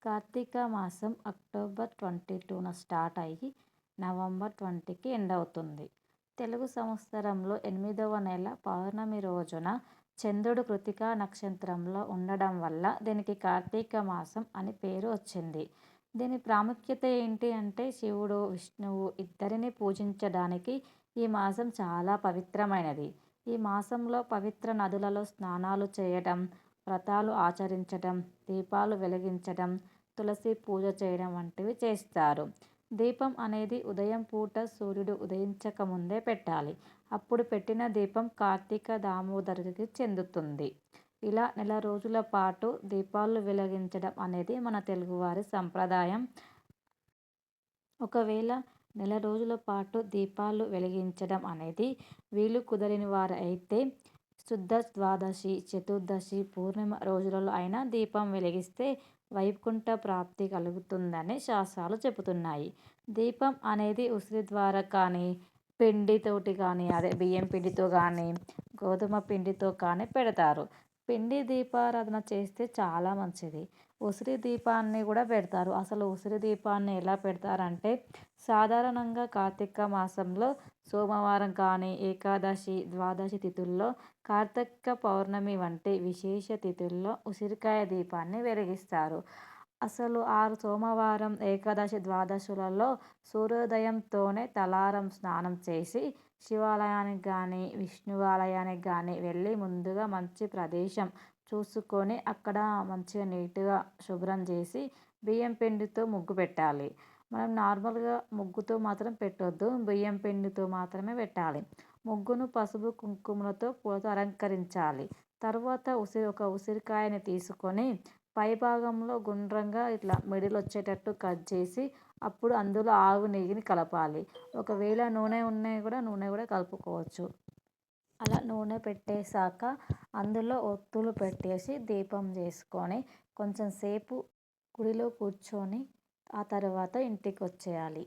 కార్తీక మాసం October 22న start అయ్యి November 20కి end అవుతుంది. తెలుగు సంవత్సరంలో 8వ నెల పౌర్ణమి రోజున చంద్రుడు కృత్తికా నక్షత్రంలో ఉండడం వల్ల దీనికి కార్తీక మాసం అని పేరు వచ్చింది. దీని ప్రాముఖ్యత ఏంటి అంటే శివుడు, విష్ణువు ఇద్దరిని పూజించడానికి ఈ మాసం చాలా పవిత్రమైనది. ఈ మాసంలో పవిత్ర నదులలో స్నానాలు చేయడం, వ్రతాలు ఆచరించడం, దీపాలు వెలిగించడం, తులసి పూజ చేయడం వంటివి చేస్తారు. దీపం అనేది ఉదయం పూట సూర్యుడు ఉదయించక ముందే పెట్టాలి. అప్పుడు పెట్టిన దీపం కార్తీక దామోదరుడికి చెందుతుంది. ఇలా నెల రోజుల పాటు దీపాలు వెలిగించడం అనేది మన తెలుగువారి సంప్రదాయం. ఒకవేళ నెల రోజుల పాటు దీపాలు వెలిగించడం అనేది వీలు కుదరని వారు అయితే శుద్ధ ద్వాదశి, చతుర్దశి, పూర్ణిమ రోజులలో అయినా దీపం వెలిగిస్తే వైకుంఠ ప్రాప్తి కలుగుతుందని శాస్త్రాలు చెబుతున్నాయి. దీపం అనేది ఉసిరి ద్వారా కానీ, పిండితోటి కానీ, అదే బియ్యం పిండితో కానీ, గోధుమ పిండితో కానీ పెడతారు. పిండి దీపారాధన చేస్తే చాలా మంచిది. ఉసిరి దీపాన్ని కూడా పెడతారు. అసలు ఉసిరి దీపాన్ని ఎలా పెడతారంటే సాధారణంగా కార్తీక మాసంలో సోమవారం కానీ, ఏకాదశి, ద్వాదశి తిథుల్లో, కార్తీక పౌర్ణమి వంటి విశేష తిథుల్లో ఉసిరికాయ దీపాన్ని వెలిగిస్తారు. అసలు సోమవారం, ఏకాదశి, ద్వాదశులలో సూర్యోదయంతోనే తలారం స్నానం చేసి శివాలయానికి కానీ, విష్ణువాలయానికి కానీ వెళ్ళి ముందుగా మంచి ప్రదేశం చూసుకొని అక్కడ మంచిగా నీట్గా శుభ్రం చేసి బియ్యం పిండితో ముగ్గు పెట్టాలి. మనం నార్మల్గా ముగ్గుతో మాత్రం పెట్టొద్దు, బియ్యం పిండితో మాత్రమే పెట్టాలి. ముగ్గును పసుపు కుంకుమలతో పూలతో అలంకరించాలి. తర్వాత ఒక ఉసిరికాయని తీసుకొని పైభాగంలో గుండ్రంగా ఇట్లా మిడిల్ వచ్చేటట్టు కట్ చేసి అప్పుడు అందులో ఆవు నెయ్యిని కలపాలి. ఒకవేళ నూనె ఉన్నాయి కూడా నూనె కూడా కలుపుకోవచ్చు. అలా నూనె పెట్టేశాక అందులో ఒత్తులు పెట్టేసి దీపం చేసుకొని కొంచెం సేపు గుడిలో కూర్చొని ఆ తర్వాత ఇంటికి వచ్చేయాలి.